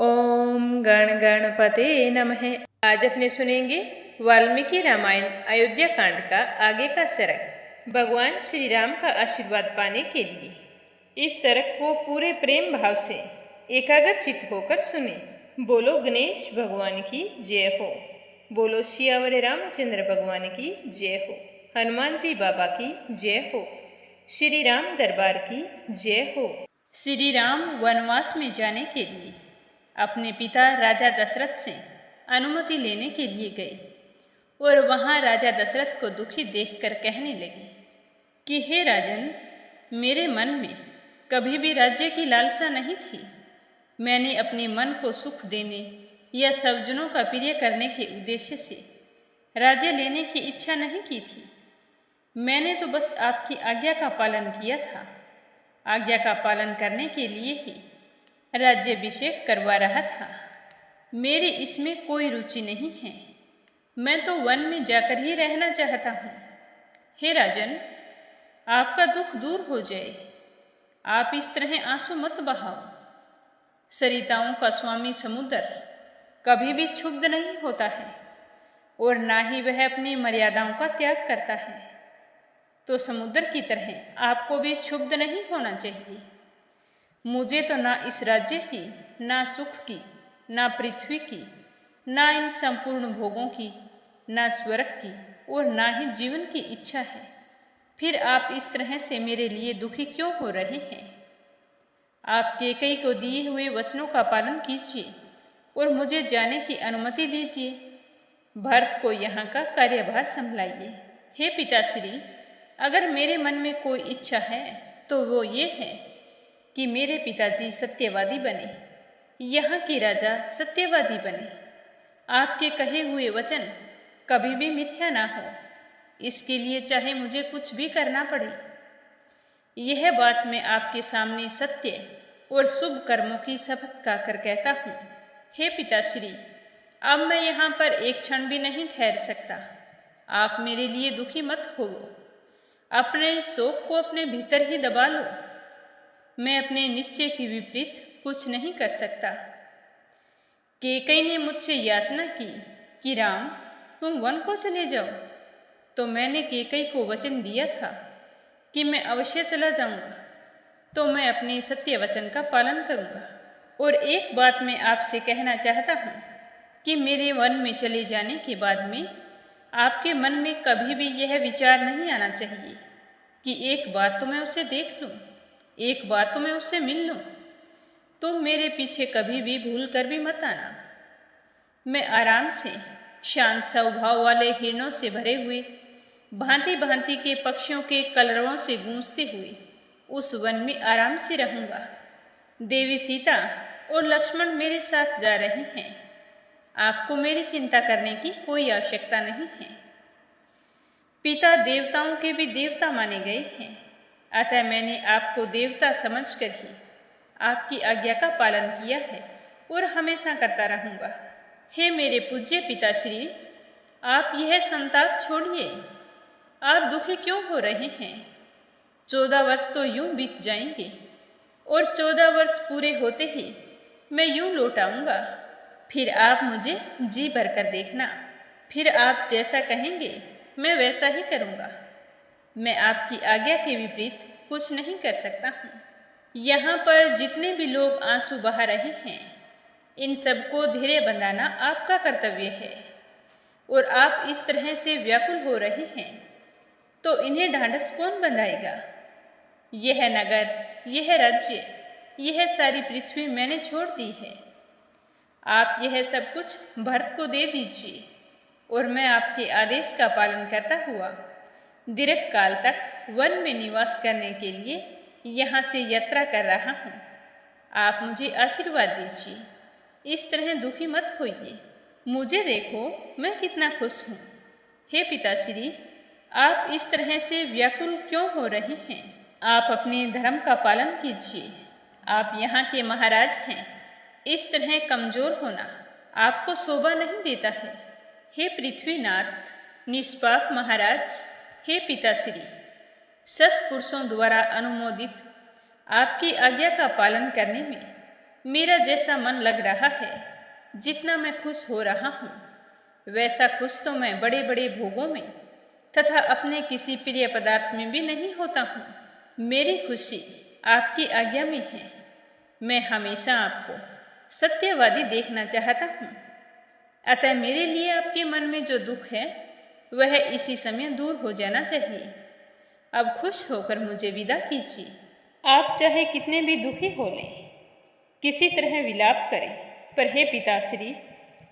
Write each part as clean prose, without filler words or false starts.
ओम गण गणपते नमः। आज अपने सुनेंगे वाल्मीकि रामायण अयोध्या कांड का आगे का सरक। भगवान श्री राम का आशीर्वाद पाने के लिए इस सरक को पूरे प्रेम भाव से एकाग्रचित्त होकर सुने। बोलो गणेश भगवान की जय हो। बोलो सियावर रामचंद्र भगवान की जय हो। हनुमान जी बाबा की जय हो। श्री राम दरबार की जय हो। श्री राम वनवास में जाने के लिए अपने पिता राजा दशरथ से अनुमति लेने के लिए गए और वहाँ राजा दशरथ को दुखी देखकर कहने लगे कि हे राजन, मेरे मन में कभी भी राज्य की लालसा नहीं थी। मैंने अपने मन को सुख देने या सज्जनों का प्रिय करने के उद्देश्य से राज्य लेने की इच्छा नहीं की थी। मैंने तो बस आपकी आज्ञा का पालन किया था। आज्ञा का पालन करने के लिए ही राज्याभिषेक करवा रहा था। मेरी इसमें कोई रुचि नहीं है। मैं तो वन में जाकर ही रहना चाहता हूँ। हे राजन, आपका दुख दूर हो जाए। आप इस तरह आंसू मत बहाओ। सरिताओं का स्वामी समुद्र कभी भी क्षुब्ध नहीं होता है और ना ही वह अपनी मर्यादाओं का त्याग करता है। तो समुद्र की तरह आपको भी क्षुब्ध नहीं होना चाहिए। मुझे तो ना इस राज्य की, ना सुख की, ना पृथ्वी की, ना इन संपूर्ण भोगों की, ना स्वर्ग की और ना ही जीवन की इच्छा है। फिर आप इस तरह से मेरे लिए दुखी क्यों हो रहे हैं? आप कैकेयी को दिए हुए वचनों का पालन कीजिए और मुझे जाने की अनुमति दीजिए। भरत को यहाँ का कार्यभार संभालिए। हे पिताश्री, अगर मेरे मन में कोई इच्छा है तो वो ये है कि मेरे पिताजी सत्यवादी बने, यहाँ के राजा सत्यवादी बने। आपके कहे हुए वचन कभी भी मिथ्या ना हो, इसके लिए चाहे मुझे कुछ भी करना पड़े। यह बात मैं आपके सामने सत्य और शुभ कर्मों की शपथ खाकर कहता हूँ। हे पिताश्री, अब मैं यहाँ पर एक क्षण भी नहीं ठहर सकता। आप मेरे लिए दुखी मत हो। अपने शोक को अपने भीतर ही दबा लो। मैं अपने निश्चय के विपरीत कुछ नहीं कर सकता। कैकेयी ने मुझसे याचना की कि राम, तुम वन को चले जाओ, तो मैंने कैकेयी को वचन दिया था कि मैं अवश्य चला जाऊंगा। तो मैं अपने सत्य वचन का पालन करूंगा। और एक बात मैं आपसे कहना चाहता हूँ कि मेरे वन में चले जाने के बाद में आपके मन में कभी भी यह विचार नहीं आना चाहिए कि एक बार तो मैं उसे देख लूँ, एक बार तो मैं उससे मिल लूँ। तुम मेरे पीछे कभी भी भूल कर भी मत आना। मैं आराम से शांत स्वभाव वाले हिरणों से भरे हुए, भांति भांति के पक्षियों के कलरवों से गूंजते हुए उस वन में आराम से रहूँगा। देवी सीता और लक्ष्मण मेरे साथ जा रहे हैं। आपको मेरी चिंता करने की कोई आवश्यकता नहीं है। पिता देवताओं के भी देवता माने गए हैं, अतः मैंने आपको देवता समझकर ही आपकी आज्ञा का पालन किया है और हमेशा करता रहूँगा। हे मेरे पूज्य पिताश्री, आप यह संताप छोड़िए। आप दुखी क्यों हो रहे हैं? 14 वर्ष तो यूं बीत जाएंगे और 14 वर्ष पूरे होते ही मैं यूं लौट आऊँगा। फिर आप मुझे जी भर कर देखना। फिर आप जैसा कहेंगे मैं वैसा ही करूँगा। मैं आपकी आज्ञा के विपरीत कुछ नहीं कर सकता हूँ। यहाँ पर जितने भी लोग आंसू बहा रहे हैं, इन सबको धैर्य बनाना आपका कर्तव्य है। और आप इस तरह से व्याकुल हो रहे हैं तो इन्हें ढांढस कौन बंधाएगा? यह नगर, यह राज्य, यह सारी पृथ्वी मैंने छोड़ दी है। आप यह सब कुछ भरत को दे दीजिए और मैं आपके आदेश का पालन करता हुआ दीर्घ काल तक वन में निवास करने के लिए यहाँ से यात्रा कर रहा हूँ। आप मुझे आशीर्वाद दीजिए। इस तरह दुखी मत होइए। मुझे देखो, मैं कितना खुश हूँ। हे पिताश्री, आप इस तरह से व्याकुल क्यों हो रहे हैं? आप अपने धर्म का पालन कीजिए। आप यहाँ के महाराज हैं। इस तरह कमजोर होना आपको शोभा नहीं देता है। हे पृथ्वीनाथ, निष्पाप महाराज, हे पिताश्री, सत्पुरुषों द्वारा अनुमोदित आपकी आज्ञा का पालन करने में मेरा जैसा मन लग रहा है, जितना मैं खुश हो रहा हूँ, वैसा खुश तो मैं बड़े बड़े भोगों में तथा अपने किसी प्रिय पदार्थ में भी नहीं होता हूँ। मेरी खुशी आपकी आज्ञा में है। मैं हमेशा आपको सत्यवादी देखना चाहता हूँ। अतः मेरे लिए आपके मन में जो दुख है वह इसी समय दूर हो जाना चाहिए। अब खुश होकर मुझे विदा कीजिए। आप चाहे कितने भी दुखी हो लें, किसी तरह विलाप करें, पर हे पिताश्री,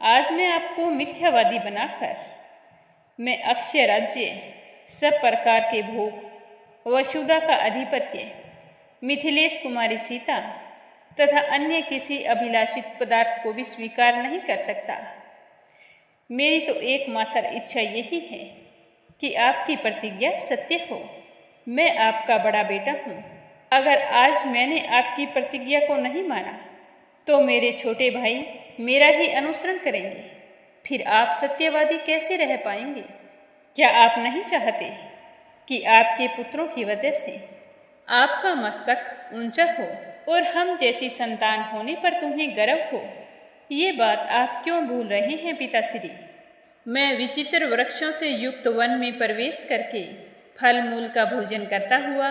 आज मैं आपको मिथ्यावादी बनाकर मैं अक्षय राज्य, सब प्रकार के भोग, वसुधा का अधिपत्य, मिथिलेश कुमारी सीता तथा अन्य किसी अभिलाषित पदार्थ को भी स्वीकार नहीं कर सकता। मेरी तो एकमात्र इच्छा यही है कि आपकी प्रतिज्ञा सत्य हो। मैं आपका बड़ा बेटा हूँ। अगर आज मैंने आपकी प्रतिज्ञा को नहीं माना तो मेरे छोटे भाई मेरा ही अनुसरण करेंगे। फिर आप सत्यवादी कैसे रह पाएंगे? क्या आप नहीं चाहते कि आपके पुत्रों की वजह से आपका मस्तक ऊंचा हो और हम जैसी संतान होने पर तुम्हें गर्व हो? ये बात आप क्यों भूल रहे हैं पिताश्री? मैं विचित्र वृक्षों से युक्त वन में प्रवेश करके फल मूल का भोजन करता हुआ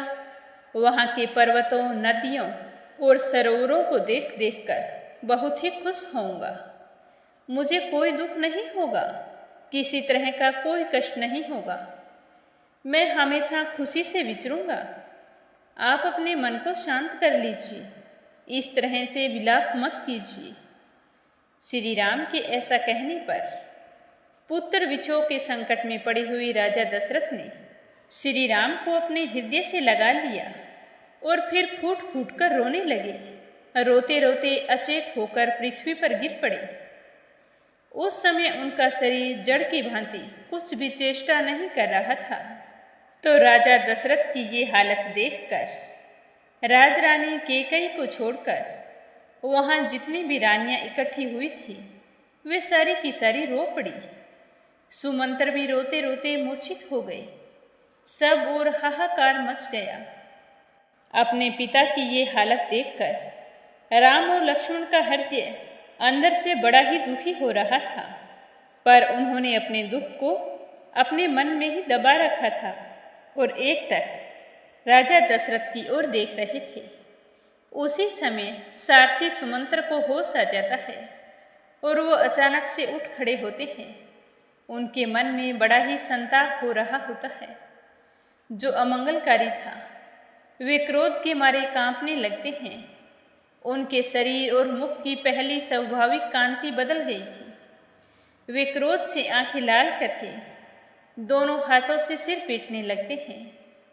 वहाँ के पर्वतों, नदियों और सरोवरों को देख देख कर बहुत ही खुश होऊंगा। मुझे कोई दुख नहीं होगा, किसी तरह का कोई कष्ट नहीं होगा। मैं हमेशा खुशी से विचरूंगा। आप अपने मन को शांत कर लीजिए, इस तरह से विलाप मत कीजिए। श्री राम के ऐसा कहने पर पुत्र विछोह के संकट में पड़े हुए राजा दशरथ ने श्री राम को अपने हृदय से लगा लिया और फिर फूट फूट कर रोने लगे। रोते रोते अचेत होकर पृथ्वी पर गिर पड़े। उस समय उनका शरीर जड़ की भांति कुछ भी चेष्टा नहीं कर रहा था। तो राजा दशरथ की ये हालत देखकर राजरानी कैकेयी को छोड़कर वहाँ जितनी भी रानियाँ इकट्ठी हुई थी वे सारी की सारी रो पड़ी। सुमंत्र भी रोते रोते मूर्छित हो गए। सब और हाहाकार मच गया। अपने पिता की ये हालत देखकर राम और लक्ष्मण का हृदय अंदर से बड़ा ही दुखी हो रहा था, पर उन्होंने अपने दुख को अपने मन में ही दबा रखा था और एक तक राजा दशरथ की ओर देख रहे थे। उसी समय सारथी सुमंत्र को होश आ जाता है और वो अचानक से उठ खड़े होते हैं। उनके मन में बड़ा ही संताप हो रहा होता है जो अमंगलकारी था। वे क्रोध के मारे कांपने लगते हैं। उनके शरीर और मुख की पहली स्वाभाविक कांति बदल गई थी। वे क्रोध से आंखें लाल करके दोनों हाथों से सिर पीटने लगते हैं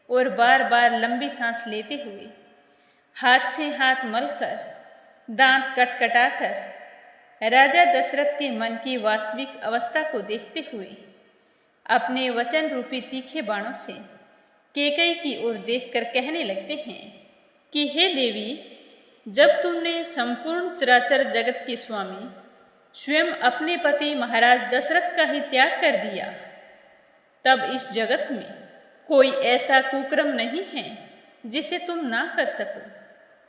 और बार बार लंबी सांस लेते हुए हाथ से हाथ मलकर दांत कटकटाकर राजा दशरथ के मन की वास्तविक अवस्था को देखते हुए अपने वचन रूपी तीखे बाणों से कैकेयी की ओर देखकर कहने लगते हैं कि हे देवी, जब तुमने संपूर्ण चराचर जगत के स्वामी स्वयं अपने पति महाराज दशरथ का ही त्याग कर दिया, तब इस जगत में कोई ऐसा कुक्रम नहीं है जिसे तुम ना कर सको।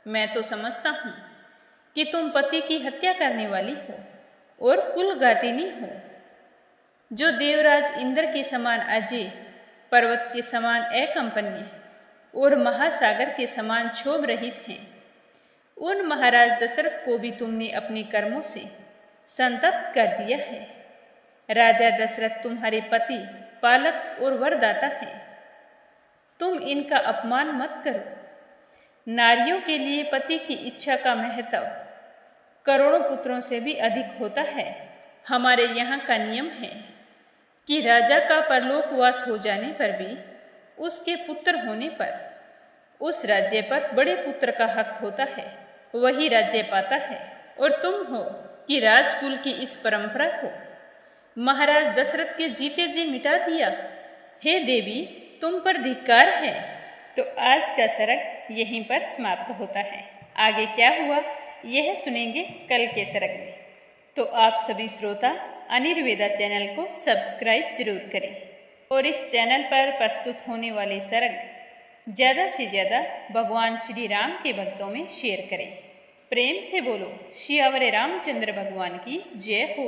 मैं तो समझता हूँ कि तुम पति की हत्या करने वाली हो और कुलघातिनी हो, जो देवराज इंद्र के समान अजय, पर्वत के समान अकंपनीय और महासागर के समान क्षोभ रहित हैं। उन महाराज दशरथ को भी तुमने अपने कर्मों से संतप्त कर दिया है। राजा दशरथ तुम्हारे पति, पालक और वरदाता हैं। तुम इनका अपमान मत करो। नारियों के लिए पति की इच्छा का महत्व करोड़ों पुत्रों से भी अधिक होता है। हमारे यहाँ का नियम है कि राजा का परलोकवास हो जाने पर भी उसके पुत्र होने पर उस राज्य पर बड़े पुत्र का हक होता है, वही राज्य पाता है। और तुम हो कि राजकुल की इस परंपरा को महाराज दशरथ के जीते जी मिटा दिया। हे देवी, तुम पर धिक्कार है। तो आज का सरग यहीं पर समाप्त होता है। आगे क्या हुआ यह सुनेंगे कल के सरग में। तो आप सभी श्रोता अनिर्वेदा चैनल को सब्सक्राइब जरूर करें और इस चैनल पर प्रस्तुत होने वाले सरग ज़्यादा से ज़्यादा भगवान श्री राम के भक्तों में शेयर करें। प्रेम से बोलो सियावर रामचंद्र भगवान की जय हो।